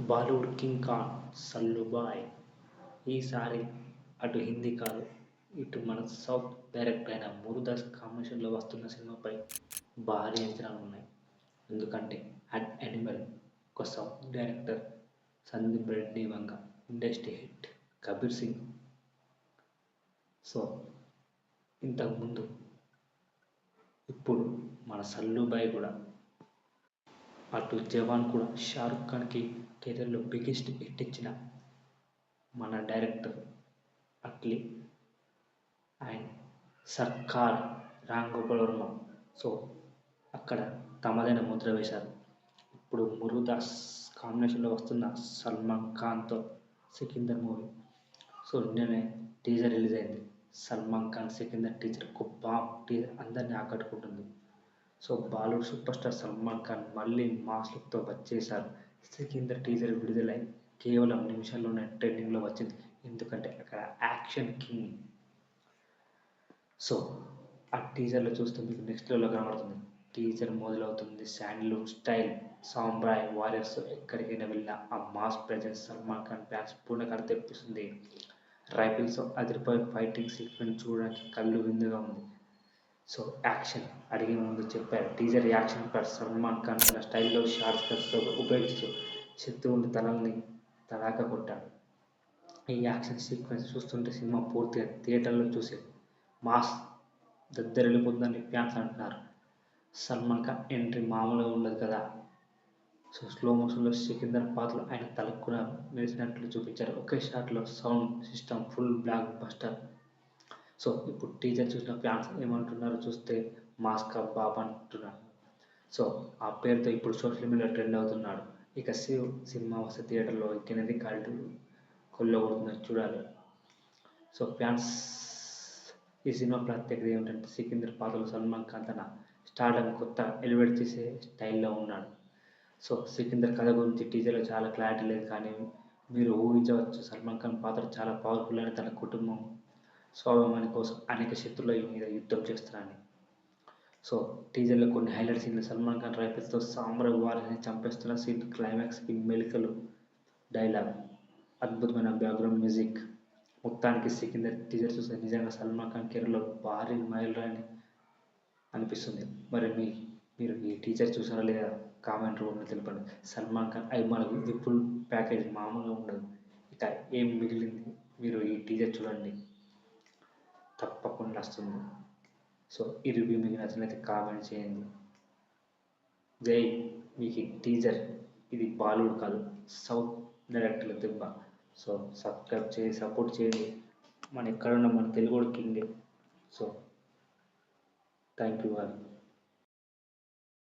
Bollywood king Khan Sallu Bhai ఈసారి అటు హిందీ కాదు, ఇటు మన సౌత్ డైరెక్టర్ అయిన మురుదాస్ కాంబినేషన్లో వస్తున్న సినిమాపై భారీ అంచనాలు ఉన్నాయి. ఎందుకంటే యానిమల్ ఒక south director Sandeep Reddy Vanga, industry hit Kabir Singh. So ఇంతకుముందు ఇప్పుడు మన సల్లుబాయ్ కూడా, అటు జవాన్ కూడా షారుఖ్ ఖాన్కి కెరీర్లో బిగ్గెస్ట్ హిట్ ఇచ్చిన మన డైరెక్టర్ అట్లీ అండ్ సర్కార్ రామ్ గోపాల్ వర్మ. సో అక్కడ తమదైన ముద్ర వేశారు. ఇప్పుడు మురుదాస్ కాంబినేషన్లో వస్తున్న సల్మాన్ ఖాన్తో సికిందర్ మూవీ. సో నిన్ననే టీజర్ రిలీజ్ అయింది. సల్మాన్ ఖాన్ సికిందర్ టీజర్ ఒక బాంబ్ టీజర్ అందరినీ ఆకట్టుకుంటుంది. So Bollywood super star Salman Khan మళ్ళీ మాస్ లుక్తో వచ్చేశారు. సికిందర్ టీజర్ విడుదలై కేవలం నిమిషాల్లోనే ట్రెండింగ్లో వచ్చింది. ఎందుకంటే అక్కడ యాక్షన్ కింగ్. సో ఆ టీజర్లో చూస్తే మీకు నెక్స్ట్ లెవెల్లో కనబడుతుంది. టీజర్ మొదలవుతుంది శాండల్వుడ్ స్టైల్ సాంబ్రాయ్ వారియర్స్. ఎక్కడికైనా వెళ్ళినా ఆ mass presence Salman Khan fans పూర్ణకాలు తెప్పిస్తుంది. రైఫిల్స్ అదిరిపోయే ఫైటింగ్ సీక్వెన్స్ చూడడానికి కళ్ళు విందుగా ఉంది. సో యాక్షన్ అడిగే ముందు చెప్పారు. Teaser action plus Salman Khan తన స్టైల్లో షార్ట్ కట్స్తో ఉపయోగిస్తూ శత్రువుని తలల్ని తడాక కొట్టాడు. ఈ యాక్షన్ సీక్వెన్స్ చూస్తుంటే సినిమా పూర్తిగా థియేటర్లో చూసే మాస్ దద్దరిల్లిపోతుందని ఫ్యాన్స్ అంటున్నారు. సల్మాన్ ఖాన్ ఎంట్రీ మామూలుగా ఉండదు కదా. సో స్లో మోషన్లో సికిందర్ పాత్రలో ఆయన తలకు కూడా మెరిసినట్లు చూపించారు. ఒకే షాట్లో sound system full blockbuster. So ఇప్పుడు టీజర్ చూసిన ఫ్యాన్స్ ఏమంటున్నారో చూస్తే మాస్కా బాబ్ అంటున్నారు. సో ఆ పేరుతో ఇప్పుడు సోషల్ మీడియాలో ట్రెండ్ అవుతున్నాడు. ఇక శివ్ సినిమా వస్తే థియేటర్లో ఎక్కినది కల్ట్ కొల్లగొడుతుందని చూడాలి. సో ఫ్యాన్స్ ఈ సినిమా ప్రత్యేకత ఏమిటంటే సికిందర్ పాత్రలో సల్మాన్ ఖాన్ తన స్టార్డమ్ కొత్త ఎలివేట్ చేసే స్టైల్లో ఉన్నాడు. సో సికిందర్ కథ గురించి టీజర్లో చాలా క్లారిటీ లేదు, కానీ మీరు ఊహించవచ్చు సల్మాన్ ఖాన్ పాత్ర చాలా పవర్ఫుల్ అని, తన కుటుంబం స్వాభిమాని కోసం అనేక శత్రువుల మీద యుద్ధం చేస్తున్నారని. సో టీజర్లో కొన్ని హైలైట్ సీన్లు సల్మాన్ ఖాన్ రైఫిల్స్తో సామ్రాజ్ వారిని చంపేస్తున్న సీన్, క్లైమాక్స్కి మెలికలు, డైలాగ్, అద్భుతమైన బ్యాక్గ్రౌండ్ మ్యూజిక్. మొత్తానికి సికిందర్ టీజర్ చూస్తే నిజంగా సల్మాన్ ఖాన్ కెరీర్లో భారీ మైలురాయి అనిపిస్తుంది. మరి మీరు ఈ టీజర్ చూసారా లేదా కామెంట్ రూపంలో తెలపండి. సల్మాన్ ఖాన్ అభిమానులకు ఇది ఫుల్ ప్యాకేజ్ మామూలుగా ఉండదు. ఇక ఏం మిగిలింది, మీరు ఈ టీజర్ చూడండి, తప్పకుండా వస్తుంది. సో ఈ రివ్యూ మీకు నచ్చినట్లయితే కామెంట్ చేయండి. జై మీకు ఈ టీజర్, ఇది బాలీవుడ్ కాదు సౌత్ డైరెక్టర్ల దెబ్బ. సో సబ్స్క్రైబ్ చేసి సపోర్ట్ చేయండి. మన ఎక్కడున్న మన తెలుగు కింగే. So thank you all.